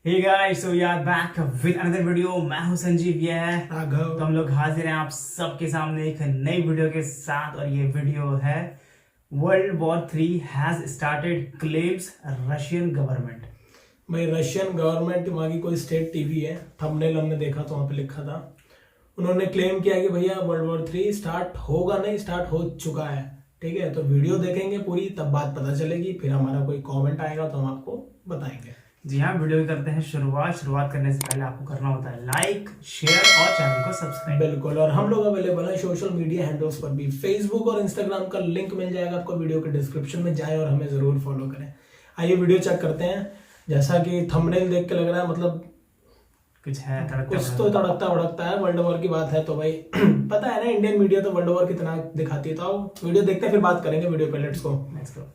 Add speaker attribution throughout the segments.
Speaker 1: Hey guys, so we are back with another video। मैं हूं संजीव, ये है
Speaker 2: राघव।
Speaker 1: तो हम लोग हाजिर हैं आप सबके सामने एक नई वीडियो के साथ। और ये वीडियो है world war 3 has started claims Russian government.
Speaker 2: भाई रशियन गवर्नमेंट वहाँ की कोई स्टेट टीवी है, थंबनेल हमने देखा तो वहाँ पे लिखा था, उन्होंने क्लेम किया कि भैया वर्ल्ड वॉर 3 स्टार्ट होगा, नहीं स्टार्ट हो चुका है। ठीक है, तो वीडियो देखेंगे पूरी, तब बात पता चलेगी, फिर हमारा कोई कमेंट आएगा तो हम आपको बताएंगे।
Speaker 1: जी हाँ, वीडियो की करते हैं शुरुआत करने से पहले आपको करना होता है लाइक, शेयर और चैनल को सब्सक्राइब।
Speaker 2: बिल्कुल, और हम लोग अवेलेबल है सोशल मीडिया हैंडल्स पर भी, फेसबुक और इंस्टाग्राम का लिंक मिल जाएगा आपको वीडियो के डिस्क्रिप्शन में, जाएं और हमें जरूर फॉलो करें। आइए वीडियो चेक करते हैं। जैसा कि थंबनेल देख के लग रहा है, मतलब
Speaker 1: कुछ है
Speaker 2: कुछ तो तड़कता भड़कता है, वर्ल्ड वॉर की बात है तो भाई पता है ना, इंडियन मीडिया तो वर्ल्ड वॉर कितना दिखाती है। तो आओ वीडियो देखते हैं, फिर बात करेंगे वीडियो पे। Let's go.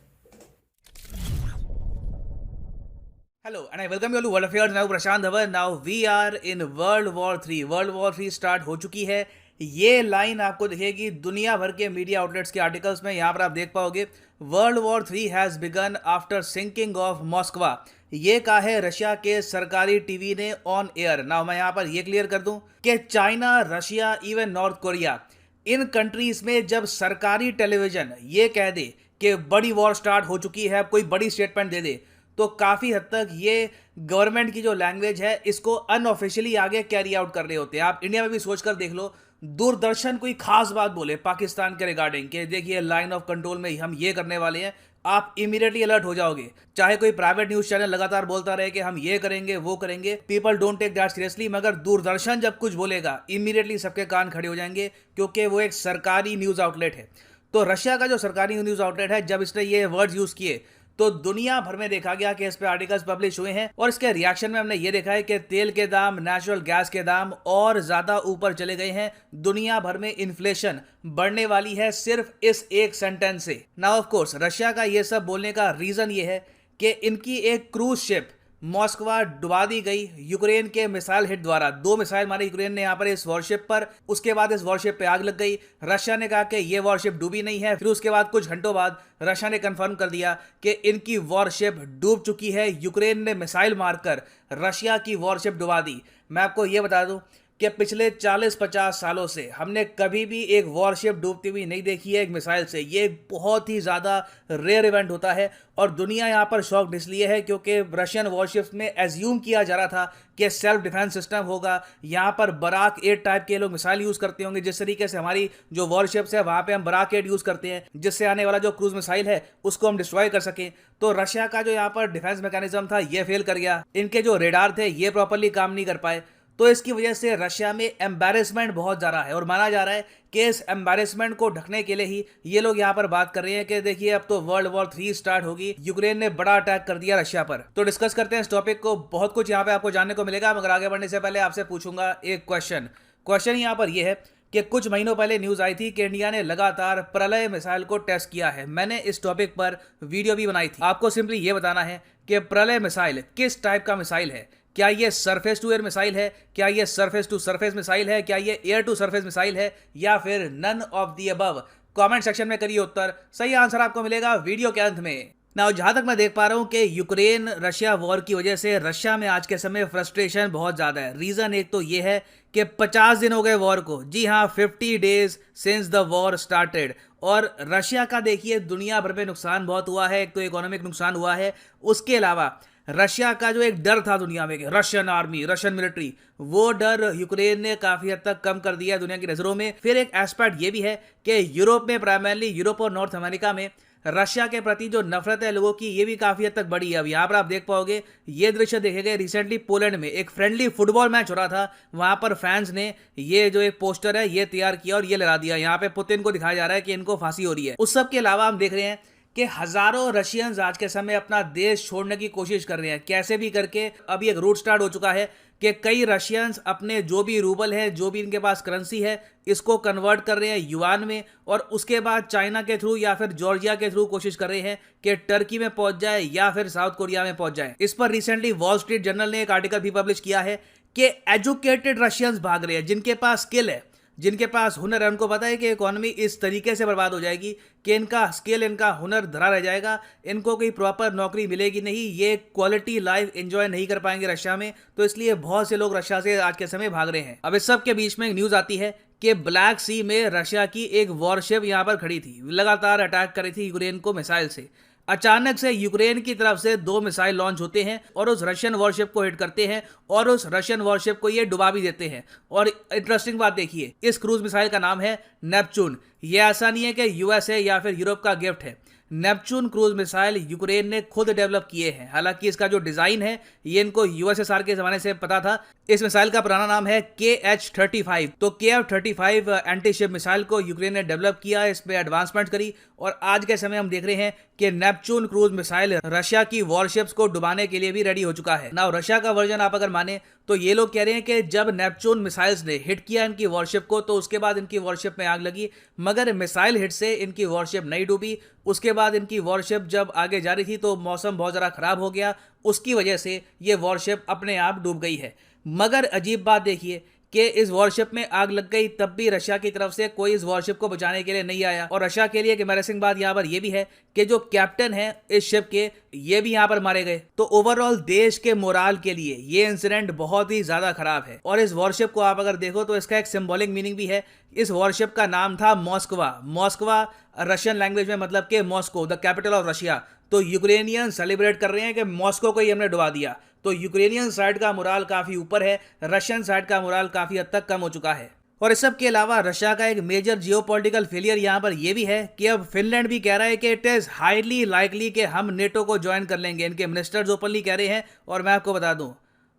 Speaker 3: Hello and I welcome you all to World Affairs। Now Prashant Dhawan. Now we are in World War 3। World War 3 start हो चुकी है। ये लाइन आपको दिखेगी दुनिया भर के मीडिया आउटलेट्स के आर्टिकल्स में। यहाँ पर आप देख पाओगे world war 3 has begun after sinking of Moskva. ये कहा है रशिया के सरकारी टीवी ने ऑन एयर। नाउ मैं यहाँ पर ये क्लियर कर दूं कि China, Russia, even North Korea, in countries में जब सरकारी टेलीविजन ये कह दे कि बड़ी वॉर स्टार्ट हो चुकी है, कोई बड़ी स्टेटमेंट दे दे, तो काफ़ी हद तक ये गवर्नमेंट की जो लैंग्वेज है इसको अनऑफिशियली आगे कैरी आउट कर रहे होते हैं। आप इंडिया में भी सोच कर देख लो, दूरदर्शन कोई खास बात बोले पाकिस्तान के रिगार्डिंग कि देखिए लाइन ऑफ कंट्रोल में हम ये करने वाले हैं, आप इमीडिएटली अलर्ट हो जाओगे। चाहे कोई प्राइवेट न्यूज चैनल लगातार बोलता रहे कि हम ये करेंगे वो करेंगे, people don't take that seriously, मगर दूरदर्शन जब कुछ बोलेगा इमीडिएटली सबके कान खड़े हो जाएंगे, क्योंकि वो एक सरकारी न्यूज़ आउटलेट है। तो रशिया का जो सरकारी न्यूज़ आउटलेट है, जब इसने ये वर्ड्स यूज़ किए तो दुनिया भर में देखा गया कि इस पे आर्टिकल्स पब्लिश हुए हैं। और इसके रिएक्शन में हमने ये देखा है कि तेल के दाम, नेचुरल गैस के दाम और ज़्यादा ऊपर चले गए हैं। दुनिया भर में इन्फ्लेशन बढ़ने वाली है सिर्फ इस एक सेंटेंस से। नाउ ऑफ कोर्स रशिया का ये सब बोलने का रीज़न ये है कि इनकी एक क्रूज शिप मॉस्कवा डुबा दी गई यूक्रेन के मिसाइल हिट द्वारा। 2 मिसाइल मारे यूक्रेन ने यहाँ पर इस वॉरशिप पर। उसके बाद इस वॉरशिप पे आग लग गई। रशिया ने कहा कि ये वॉरशिप डूबी नहीं है। फिर उसके बाद कुछ घंटों बाद रशिया ने कंफर्म कर दिया कि इनकी वॉरशिप डूब चुकी है। यूक्रेन ने मिसाइल मारकर रशिया की वॉरशिप डुबा दी। मैं आपको ये बता दूं कि पिछले 40-50 सालों से हमने कभी भी एक वॉरशिप डूबती हुई नहीं देखी है एक मिसाइल से। ये बहुत ही ज़्यादा रेयर इवेंट होता है और दुनिया यहाँ पर शॉक्ड इसलिए है क्योंकि रशियन वॉरशिप्स में एज्यूम किया जा रहा था कि सेल्फ डिफेंस सिस्टम होगा। यहाँ पर बराक 8 टाइप के लोग मिसाइल यूज़ करते होंगे, जिस तरीके से हमारी जो वॉरशिप्स है वहाँ पे हम बराक 8 यूज़ करते हैं, जिससे आने वाला जो क्रूज मिसाइल है उसको हम डिस्ट्रॉय कर सकें। तो रशिया का जो यहाँ पर डिफेंस मैकेनिज्म था ये फेल कर गया। इनके जो रेडार थे ये प्रॉपरली काम नहीं कर पाए। तो इसकी वजह से रशिया में एम्बैरेसमेंट बहुत ज़्यादा है और माना जा रहा है कि इस एम्बैरेसमेंट को ढकने के लिए ही ये लोग यहाँ पर बात कर रहे हैं कि देखिए अब तो वर्ल्ड वॉर 3 स्टार्ट होगी, यूक्रेन ने बड़ा अटैक कर दिया रशिया पर। तो डिस्कस करते हैं इस टॉपिक को, बहुत कुछ यहाँ पे आपको जानने को मिलेगा। मगर आगे बढ़ने से पहले आपसे पूछूंगा एक क्वेश्चन यहाँ पर यह है कि कुछ महीनों पहले न्यूज़ आई थी कि इंडिया ने लगातार प्रलय मिसाइल को टेस्ट किया है। मैंने इस टॉपिक पर वीडियो भी बनाई थी। आपको सिंपली ये बताना है कि प्रलय मिसाइल किस टाइप का मिसाइल है। क्या ये सरफेस टू एयर मिसाइल है, क्या ये सरफेस टू सरफेस मिसाइल है, क्या ये एयर टू सरफेस मिसाइल है, या फिर none of the above. Comment section में करिए उत्तर, सही आंसर आपको मिलेगा वीडियो के अंत में। ना जहां तक मैं देख पा रहा हूं कि यूक्रेन रशिया वॉर की वजह से रशिया में आज के समय फ्रस्ट्रेशन बहुत ज़्यादा है। रीज़न एक तो ये है कि 50 दिन हो गए वॉर को। जी हाँ, 50 days since the war started. और रशिया का देखिए दुनिया भर में नुकसान बहुत हुआ है। एक तो इकोनॉमिक नुकसान हुआ है, उसके अलावा रशिया का जो एक डर था दुनिया में कि रशियन आर्मी, रशियन मिलिट्री, वो डर यूक्रेन ने काफ़ी हद तक कम कर दिया है दुनिया की नज़रों में। फिर एक एस्पेक्ट ये भी है कि यूरोप में, प्राइमरली यूरोप और नॉर्थ अमेरिका में रशिया के प्रति जो नफरत है लोगों की, ये भी काफ़ी हद तक बढ़ी है। अब यहाँ पर आप देख पाओगे ये दृश्य देखे गए रिसेंटली पोलैंड में एक फ्रेंडली फुटबॉल मैच हो रहा था। वहाँ पर फैंस ने ये जो एक पोस्टर है ये तैयार किया और ये लगा दिया। यहाँ पे पुतिन को दिखाया जा रहा है कि इनको फांसी हो रही है। उस सब के अलावा हम देख रहे हैं कि हजारों रशियंस आज के समय अपना देश छोड़ने की कोशिश कर रहे हैं, कैसे भी करके। अभी एक रूट स्टार्ट हो चुका है कि कई रशियंस अपने जो भी रूबल है, जो भी इनके पास करेंसी है, इसको कन्वर्ट कर रहे हैं युआन में, और उसके बाद चाइना के थ्रू या फिर जॉर्जिया के थ्रू कोशिश कर रहे हैं कि टर्की में पहुंच जाए या फिर साउथ कोरिया में पहुंच जाए। इस पर रिसेंटली वॉल स्ट्रीट जर्नल ने एक आर्टिकल भी पब्लिश किया है कि एजुकेटेड रशियंस भाग रहे हैं, जिनके पास स्किल है, जिनके पास हुनर है उनको पता है कि इकोनॉमी इस तरीके से बर्बाद हो जाएगी कि इनका स्किल, इनका हुनर धरा रह जाएगा, इनको कोई प्रॉपर नौकरी मिलेगी नहीं, ये क्वालिटी लाइफ एंजॉय नहीं कर पाएंगे रशिया में। तो इसलिए बहुत से लोग रशिया से आज के समय भाग रहे हैं। अब इस सब के बीच में एक न्यूज आती है कि ब्लैक सी में रशिया की एक वॉरशिप यहां पर खड़ी थी, लगातार अटैक कर रही थी यूक्रेन को मिसाइल से। अचानक से यूक्रेन की तरफ से 2 मिसाइल लॉन्च होते हैं और उस रशियन वॉरशिप को हिट करते हैं और उस रशियन वॉरशिप को ये डुबा भी देते हैं। और इंटरेस्टिंग बात देखिए, इस क्रूज मिसाइल का नाम है नेपच्यून। ये ऐसा नहीं है कि यूएसए या फिर यूरोप का गिफ्ट है। नेपच्यून क्रूज मिसाइल यूक्रेन ने खुद डेवलप किए हैं। हालांकि इसका जो डिजाइन है ये इनको यूएसएसआर के जमाने से पता था। इस मिसाइल का पुराना नाम है KH-35। तो KF-35 एंटी शिप मिसाइल को यूक्रेन ने डेवलप किया, इस पे एडवांसमेंट करी और आज के समय हम देख रहे हैं कि नेपच्यून क्रूज मिसाइल रशिया की वॉरशिप्स को डुबाने के लिए भी रेडी हो चुका है। नाउ रशिया का वर्जन आप अगर माने तो ये लोग कह रहे हैं कि जब नेपच्यून मिसाइल्स ने हिट किया इनकी वॉरशिप को तो उसके बाद इनकी वॉरशिप में आग लगी, मगर मिसाइल हिट से इनकी वॉरशिप नहीं डूबी। उसके बाद इनकी वॉरशिप जब आगे जा रही थी तो मौसम बहुत ज़रा खराब हो गया, उसकी वजह से ये वॉरशिप अपने आप डूब गई है। मगर अजीब बात देखिए कि इस वॉरशिप में आग लग गई, तब भी रशिया की तरफ से कोई इस वॉरशिप को बचाने के लिए नहीं आया। और रशिया के लिए एक एम्बैरेसिंग बात यहाँ पर यह भी है कि जो कैप्टन है इस शिप के, ये भी यहाँ पर मारे गए। तो ओवरऑल देश के मोराल के लिए ये इंसिडेंट बहुत ही ज्यादा खराब है। और इस वॉरशिप को आप अगर देखो तो इसका एक सिंबॉलिक मीनिंग भी है। इस वॉरशिप का नाम था मॉस्कवा। मॉस्कवा रशियन लैंग्वेज में मतलब कि Moscow, the capital of Russia. तो यूक्रेनियन सेलिब्रेट कर रहे हैं कि मॉस्को को ही हमने डुबा दिया। तो यूक्रेनियन साइड का मोराल काफी ऊपर है, रशियन साइड का मोराल काफी हद तक कम हो चुका है। और इस सब के अलावा रशिया का एक मेजर जियोपॉलिटिकल फेलियर यहाँ पर यह भी है कि अब फिनलैंड भी कह रहा है कि इट इज हाईली लाइकली कि हम नेटो को ज्वाइन कर लेंगे। इनके मिनिस्टर्स ओपनली कह रहे हैं। और मैं आपको बता दूं,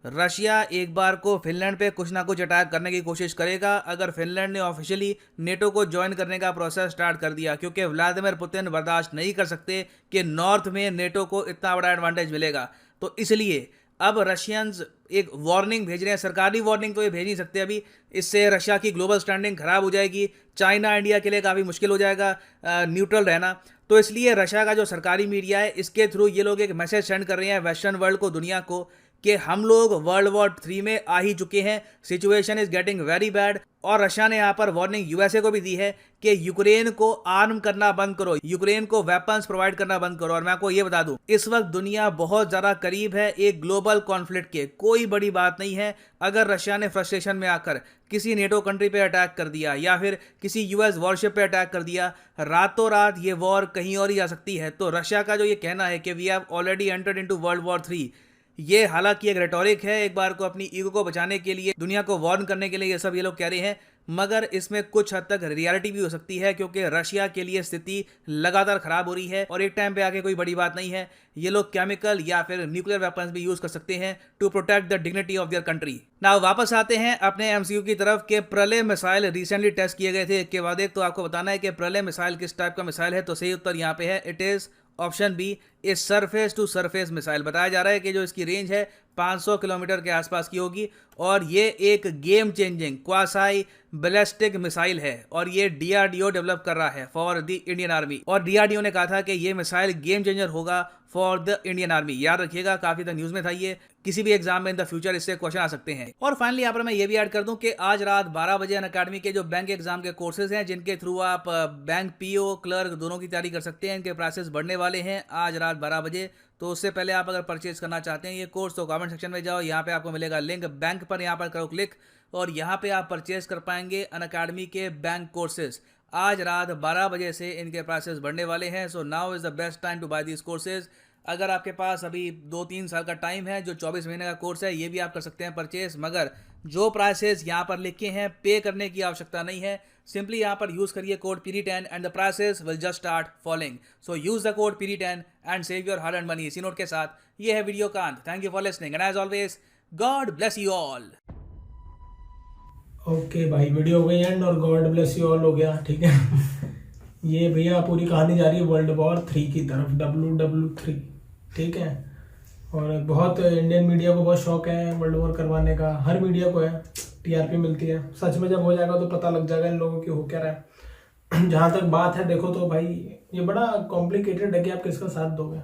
Speaker 3: रशिया एक बार को फिनलैंड पे कुछ ना कुछ अटैक करने की कोशिश करेगा अगर फिनलैंड ने ऑफिशियली नेटो को ज्वाइन करने का प्रोसेस स्टार्ट कर दिया, क्योंकि व्लादिमीर पुतिन बर्दाश्त नहीं कर सकते कि नॉर्थ में नेटो को इतना बड़ा एडवांटेज मिलेगा। तो इसलिए अब रशियंस एक वार्निंग भेज रहे हैं। सरकारी वार्निंग तो ये भेज नहीं सकते अभी, इससे रशिया की ग्लोबल स्टैंडिंग खराब हो जाएगी। चाइना इंडिया के लिए काफ़ी मुश्किल हो जाएगा न्यूट्रल रहना। तो इसलिए रशिया का जो सरकारी मीडिया है इसके थ्रू ये लोग एक मैसेज सेंड कर रहे हैं वेस्टर्न वर्ल्ड को, दुनिया को, कि हम लोग वर्ल्ड वॉर 3 में आ ही चुके हैं, situation is getting very bad. और रशिया ने यहाँ पर वार्निंग यूएसए को भी दी है कि यूक्रेन को आर्म करना बंद करो, यूक्रेन को वेपन्स प्रोवाइड करना बंद करो। और मैं आपको ये बता दूं, इस वक्त दुनिया बहुत ज़्यादा करीब है एक ग्लोबल कॉन्फ्लिक्ट के। कोई बड़ी बात नहीं है अगर रशिया ने फ्रस्ट्रेशन में आकर किसी नेटो कंट्री पे अटैक कर दिया या फिर किसी यूएस वॉरशिप पे अटैक कर दिया, रातों रात ये वॉर कहीं और ही जा सकती है। तो रशिया का जो ये कहना है कि we have already entered into world war 3, ये हालांकि एक रेटोरिक है, एक बार को अपनी ईगो को बचाने के लिए, दुनिया को वार्न करने के लिए ये सब ये लोग कह रहे हैं। मगर इसमें कुछ हद तक रियलिटी भी हो सकती है, क्योंकि रशिया के लिए स्थिति लगातार खराब हो रही है और एक टाइम पे आके कोई बड़ी बात नहीं है, ये लोग केमिकल या फिर न्यूक्लियर वेपन्स भी यूज कर सकते हैं to protect the dignity of their country. Now वापस आते हैं अपने एमसीयू की तरफ के प्रलय मिसाइल रिसेंटली टेस्ट किए गए थे। के बाद एक तो आपको बताना है कि प्रलय मिसाइल किस टाइप का मिसाइल है। तो सही उत्तर यहाँ पे है, it is option B, a surface to surface missile. बताया जा रहा है कि जो इसकी रेंज है 500 किलोमीटर के आसपास की होगी और ये एक game changing quasi ballistic missile है और ये डीआरडीओ डेवलप कर रहा है फॉर द इंडियन आर्मी। और डीआरडीओ ने कहा था कि ये मिसाइल गेम चेंजर होगा फॉर द इंडियन आर्मी। याद रखिएगा, काफी तक न्यूज में था ये, किसी भी एग्जाम में इन द फ्यूचर इससे क्वेश्चन आ सकते हैं। और फाइनली यहाँ पर मैं ये भी ऐड कर दूं कि आज रात 12 बजे अनअकैडमी के जो बैंक एग्जाम के कोर्सेज हैं, जिनके थ्रू आप बैंक पीओ क्लर्क दोनों की तैयारी कर सकते हैं, इनके प्राइसेस बढ़ने वाले हैं आज रात 12 बजे। तो उससे पहले आप अगर परचेज करना चाहते हैं ये कोर्स तो कमेंट सेक्शन में जाओ, यहाँ पे आपको मिलेगा लिंक, बैंक पर यहाँ पर करो क्लिक और यहाँ पे आप परचेज कर पाएंगे अनअकैडमी के बैंक कोर्सेज। आज रात 12 बजे से इनके प्राइसेस बढ़ने वाले हैं। So now is the best time to buy these courses. अगर आपके पास अभी 2-3 साल का टाइम है, जो 24 महीने का कोर्स है, ये भी आप कर सकते हैं परचेज। मगर जो प्राइसेस यहाँ पर लिखे हैं पे करने की आवश्यकता नहीं है, सिंपली यहाँ पर यूज करिए code PD10 and the prices will just start following. So use the code PD10 and save your hard earned money. इसी नोट के साथ ये है वीडियो का अंत। Thank you for listening and as always God bless you all.
Speaker 2: Okay भाई, video हो गई एंड और गॉड ब्लेस यू ऑल हो गया, ठीक है। ये भैया पूरी कहानी जा रही है वर्ल्ड वॉर 3 की तरफ, WW3, ठीक है। और बहुत इंडियन मीडिया को बहुत शौक है वर्ल्ड वॉर करवाने का, हर मीडिया को है, टीआरपी मिलती है। सच में जब हो जाएगा तो पता लग जाएगा इन लोगों की हो क्या रहा है। जहाँ तक बात है देखो तो भाई ये बड़ा कॉम्प्लिकेटेड है कि आप किसका साथ दोगे।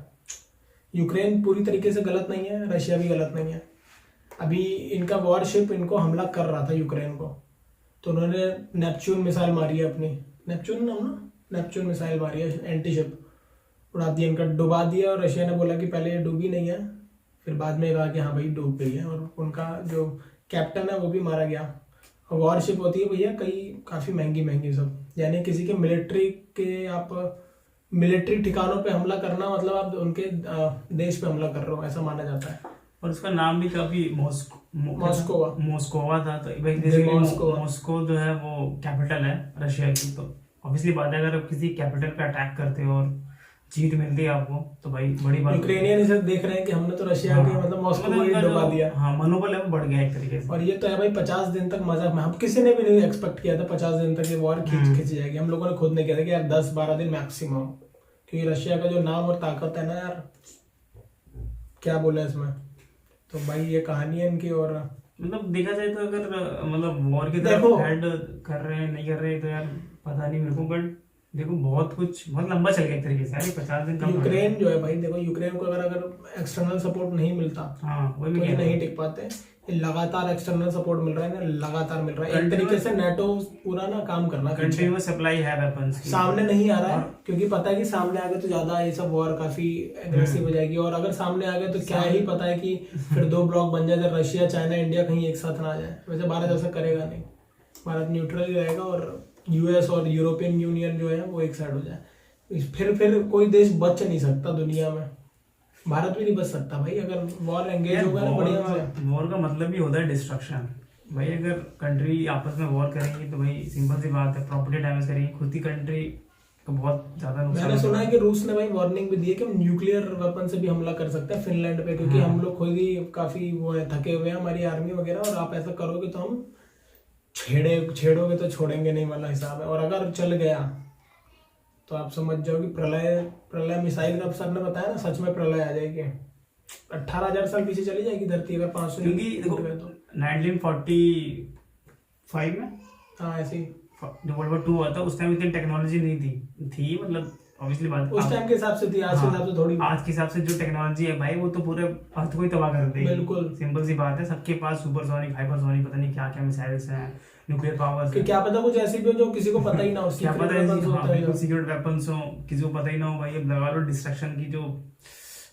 Speaker 2: यूक्रेन पूरी तरीके से गलत नहीं है, रशिया भी गलत नहीं है। अभी इनका वॉरशिप इनको हमला कर रहा था यूक्रेन को, तो उन्होंने नेपच्यून मिसाइल मारी है अपनी, नेपच्यून नाम ना, नेपच्यून मिसाइल मारी है, एंटी शिप उड़ा दिया, इनका डुबा दिया। और रशिया ने बोला कि पहले ये डूबी नहीं है, फिर बाद में कहा कि हाँ भाई डूब गई है। और उनका जो कैप्टन है वो भी मारा गया। और वॉरशिप होती है भैया काफ़ी महंगी सब, यानी किसी के मिलिट्री के आप मिलिट्री ठिकानों पे हमला करना मतलब आप उनके देश पे हमला कर रहे हो, ऐसा माना जाता है।
Speaker 1: और उसका नाम भी काफी मोस्कोवा था। तो मॉस्को जो है वो कैपिटल है रशिया की। तो ऑब्वियसली बात है, अगर आप किसी कैपिटल पे अटैक करते हो और जीत मिलती है आपको, तो भाई बड़ी बात।
Speaker 2: यूक्रेनियन इसे देख रहे हैं कि हमने तो रशिया के मतलब मॉस्को को ही डुबा दिया।
Speaker 1: हाँ, मनोबल लेवल बढ़ गया एक तरीके से।
Speaker 2: और ये तो है भाई 50 दिन तक मजाक में, हम किसी ने भी नहीं एक्सपेक्ट किया था 50 दिन तक ये वॉर खींच जाएगी। हम लोगों ने खुद नहीं किया था कि यार 10-12 दिन मैक्सिमम, क्योंकि रशिया का जो नाम और ताकत है ना यार, क्या बोले इसमें। तो भाई ये कहानी है इनकी। और
Speaker 1: मतलब देखा जाए तो अगर मतलब वॉर की तरफ हेड कर रहे हैं नहीं कर रहे तो यार पता नहीं मेरे को, बट देखो बहुत लंबा चल गया एक तरीके से यार, 50 दिन का।
Speaker 2: यूक्रेन जो है भाई, देखो यूक्रेन को अगर एक्सटर्नल सपोर्ट नहीं मिलता,
Speaker 1: हाँ वही
Speaker 2: तो ये नहीं टिक पाते। लगातार एक्सटर्नल सपोर्ट मिल रहा है ना, लगातार मिल रहा है। एक तरीके से नेटो पूरा ना काम करना,
Speaker 1: कंट्री में सप्लाई है वेपन्स की,
Speaker 2: सामने नहीं आ रहा है, क्योंकि पता है कि सामने आ गए तो ज्यादा ये सब वॉर काफी एग्रेसिव हो जाएगी। और अगर सामने आ गए तो क्या ही पता है कि फिर 2 ब्लॉक बन जाए, रशिया चाइना इंडिया कहीं एक साथ ना आ जाए। वैसे भारत ऐसा करेगा नहीं, भारत न्यूट्रल ही रहेगा और यूएस और यूरोपियन यूनियन जो है वो एक साइड हो जाए। फिर कोई देश बच नहीं सकता दुनिया में, भारत भी नहीं बच सकता भाई अगर वॉर एंगेज होगा ना बढ़िया से।
Speaker 1: वॉर का मतलब ही होता है डिस्ट्रक्शन भाई। अगर कंट्री आपस में वॉर करेंगी तो भाई सिंपल सी बात है, प्रॉपर्टी डैमेज करेंगी, खुद की कंट्री को बहुत ज्यादा नुकसान।
Speaker 2: मैंने सुना है कि रूस ने भाई वार्निंग भी दी है कि हम न्यूक्लियर वेपन से भी हमला कर सकते हैं फिनलैंड पे, क्योंकि हम लोग खुद ही काफी वो है, थके हुए हैं, हमारी आर्मी वगैरह, और आप ऐसा करोगे तो हम छेड़ोगे तो छोड़ेंगे नहीं वाला हिसाब है। और अगर चल गया तो आप समझ जाओ कि प्रलय मिसाइल का सर ने बताया ना, सच में प्रलय आ जाएगी। 18,000 साल पीछे चली जाएगी धरती अगर 500
Speaker 1: क्योंकि देखो 1945 में
Speaker 2: हाँ ऐसे ही
Speaker 1: जो वर्ल्ड वॉर 2 हुआ था उस टाइम इतनी टेक्नोलॉजी नहीं थी मतलब ऑब्वियसली बात
Speaker 2: उस टाइम के हिसाब से थी, आज के हिसाब से थोड़ी।
Speaker 1: आज के हिसाब से जो टेक्नोलॉजी है भाई वो तो पूरे अर्थ को ही तबाह कर देगी।
Speaker 2: बिल्कुल
Speaker 1: सिंपल सी बात है, सबके पास सुपरसोनिक हाइपरसोनिक पता नहीं क्या क्या मिसाइल्स हैं, न्यूक्लियर पावर्स
Speaker 2: क्या पता कुछ ऐसी भी हो जो किसी को पता ही ना हो,
Speaker 1: क्या पता है सीक्रेट वेपन्स हो, किसी को पता ही ना हो भाई। अब लगा लो डिस्ट्रक्शन की जो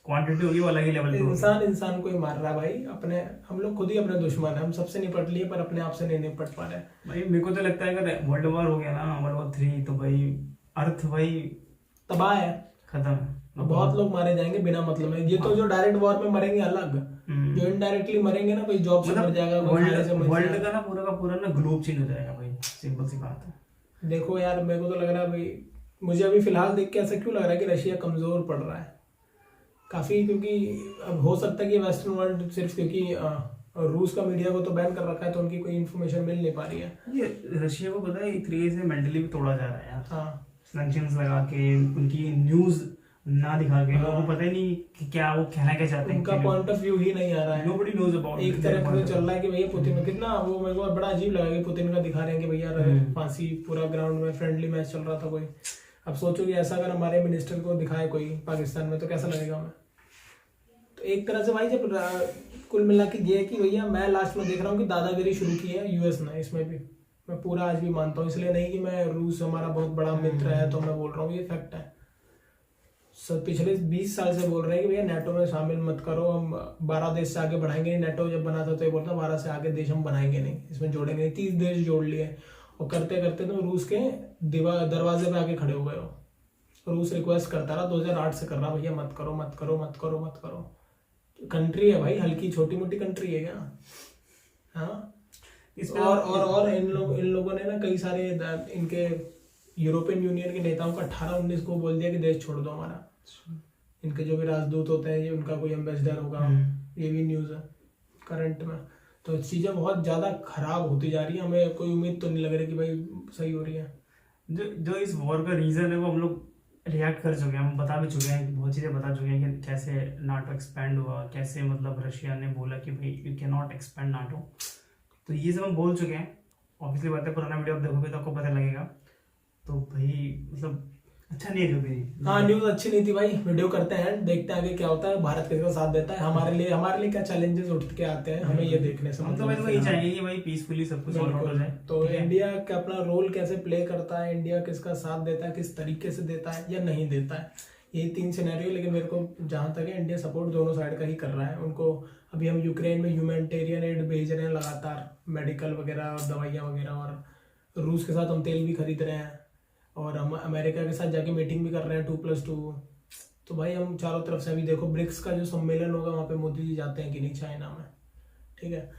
Speaker 1: क्वांटिटी होगी वो अलग ही लेवल पे।
Speaker 2: इंसान को ही मार रहा है भाई अपने, हम लोग खुद ही अपने दुश्मन है। हम सबसे निपट लिए पर अपने आप से नहीं निपट पा रहे
Speaker 1: भाई। मेरे को तो लगता है अगर वर्ल्ड वॉर हो गया ना, वर्ल्ड वॉर 3, तो भाई अर्थ भाई
Speaker 2: तबाह है,
Speaker 1: खत्म।
Speaker 2: बहुत लोग मारे जाएंगे बिना मतलब में। ये तो जो डायरेक्ट वॉर में मरेंगे अलग, जो इनडायरेक्टली मरेंगे ना, कोई जॉब से मर जाएगा,
Speaker 1: वर्ल्ड का पूरा ना ग्लोब चेंज हो जाएगा भाई, सिंपल सी बात है।
Speaker 2: देखो यार मेरे को तो लग रहा है भाई, मुझे अभी फिलहाल देख के ऐसा क्यों लग रहा है कि रशिया कमजोर पड़ रहा है काफी, क्योंकि अब हो सकता है कि वेस्टर्न वर्ल्ड सिर्फ क्योंकि रूस का मीडिया को तो बैन कर रखा है तो उनकी कोई इन्फॉर्मेशन मिल नहीं पा रही है।
Speaker 1: ये रशिया को पता है एक तरीके से मेंटली भी तोड़ा जा रहा है यार।
Speaker 2: हाँ,
Speaker 1: सैंक्शंस लगा के, उनकी न्यूज ना दिखा के, लोगों को पता ही नहीं कि क्या वो कहना क्या चाहते हैं,
Speaker 2: उनका पॉइंट ऑफ व्यू ही नहीं आ रहा है।
Speaker 1: Nobody knows about.
Speaker 2: एक तरफ से चल रहा है कि भैया पुतिन में कितना वो, मेरे को बड़ा अजीब लगा कि पुतिन का दिखा रहे हैं कि भैया फांसी, पूरा ग्राउंड में फ्रेंडली मैच चल रहा था कोई। अब सोचो कि ऐसा अगर हमारे मिनिस्टर को दिखाए कोई पाकिस्तान में तो कैसा लगेगा हमें। तो एक तरह से भाई जब कुल मिला के ये है कि भैया मैं लास्ट में देख रहा हूँ कि दादागिरी शुरू की है यूएस ने, इसमें भी मैं पूरा आज भी मानता हूँ। इसलिए नहीं कि मैं रूस हमारा बहुत बड़ा मित्र है तो मैं बोल रहा हूँ, ये फैक्ट है। पिछले 20 साल से बोल रहे हैं कि भैया नेटो में शामिल मत करो, हम 12 देश से आगे बढ़ाएंगे नहीं। नेटो जब बना था तो ये बोलता 12 से आगे देश हम बनाएंगे नहीं, इसमें जोड़ेंगे नहीं। 30 देश जोड़ लिए और करते करते तो रूस के दरवाजे पे आके खड़े हो गए हो। रूस रिक्वेस्ट करता रहा, 2008 से कर रहा, भैया मत करो मत करो मत करो मत करो। कंट्री है भाई, हल्की छोटी मोटी कंट्री है क्या? हाँ, और इन लोगों ने ना कई सारे इनके यूरोपियन यूनियन के नेताओं का 18-19 को बोल दिया कि देश छोड़ दो हमारा। इनके जो भी राजदूत होते हैं, ये उनका कोई एम्बेसडर होगा, ये भी न्यूज़ है करंट में। तो चीज़ें बहुत ज़्यादा खराब होती जा रही है। हमें कोई उम्मीद तो नहीं लग रही कि भाई सही हो रही है।
Speaker 1: जो इस वॉर का रीज़न है वो हम लोग रिएक्ट कर चुके हैं, हम बता भी चुके हैं, बहुत चीज़ें बता चुके हैं कि कैसे नाटो एक्सपेंड हुआ, कैसे मतलब रशिया ने बोला कि भाई you can not expand NATO. तो ये सब हम बोल चुके हैं। ऑब्वियसली बात है, पुराना वीडियो आप देखोगे तो आपको पता लगेगा। तो भाई मतलब अच्छा नहीं है कभी।
Speaker 2: हाँ न्यूज अच्छी नहीं थी भाई। वीडियो करते हैं, देखते हैं आगे क्या होता है, भारत किसका साथ देता है, हमारे लिए क्या चैलेंजेस उठ के आते हैं, हमें ये देखने से
Speaker 1: हम तो भाई तो यही चाहेंगे कि भाई पीसफुली सब कुछ सॉल्व आउट हो जाए।
Speaker 2: तो
Speaker 1: ठीक है?
Speaker 2: इंडिया का अपना रोल कैसे प्ले करता है, इंडिया किसका साथ देता है, किस तरीके से देता है या नहीं देता है, यही 3 सिनेरियो। लेकिन मेरे को जहां तक है इंडिया सपोर्ट दोनों साइड का ही कर रहा है उनको। अभी हम यूक्रेन में ह्यूमैनिटेरियन एड भेज रहे हैं लगातार, मेडिकल वगैरह और दवाइयाँ वगैरह, और रूस के साथ हम तेल भी खरीद रहे हैं, और हम अमेरिका के साथ जाके मीटिंग भी कर रहे हैं 2+2। तो भाई हम चारों तरफ से, अभी देखो ब्रिक्स का जो सम्मेलन होगा वहाँ पे मोदी जी जाते हैं कि नहीं चाइना में, ठीक है,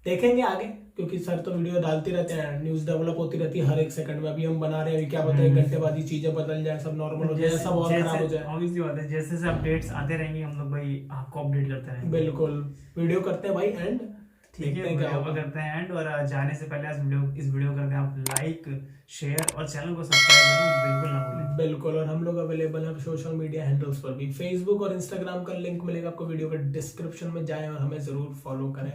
Speaker 2: देखेंगे आगे, क्योंकि सर तो वीडियो डालते रहते हैं, न्यूज डेवलप होती रहती है हर एक सेकंड में। अभी हम बना रहे हैं, क्या पता 1 घंटे बाद ही चीजें बदल जाए, सब नॉर्मल हो जाए, सब और खराब हो जाए।
Speaker 1: ऑब्वियसली बात है, जैसे जैसे अपडेट्स आते रहेंगे हम लोग भाई आपको अपडेट करते रहेंगे।
Speaker 2: बिल्कुल, वीडियो करते हैं भाई एंड
Speaker 1: ठीक है, वीडियो करते हैं एंड, और जाने से पहले इस वीडियो करते हैं आप लाइक, शेयर और चैनल को सब्सक्राइब करना बिल्कुल ना भूलें।
Speaker 2: बिल्कुल। और हम लोग अवेलेबल हैं सोशल मीडिया हैंडल्स पर भी, फेसबुक और इंस्टाग्राम का लिंक मिलेगा आपको वीडियो के डिस्क्रिप्शन में, जाएं और हमें जरूर फॉलो करें।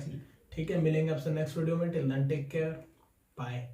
Speaker 2: ठीक है, मिलेंगे आपसे नेक्स्ट वीडियो में। Till then take care, bye.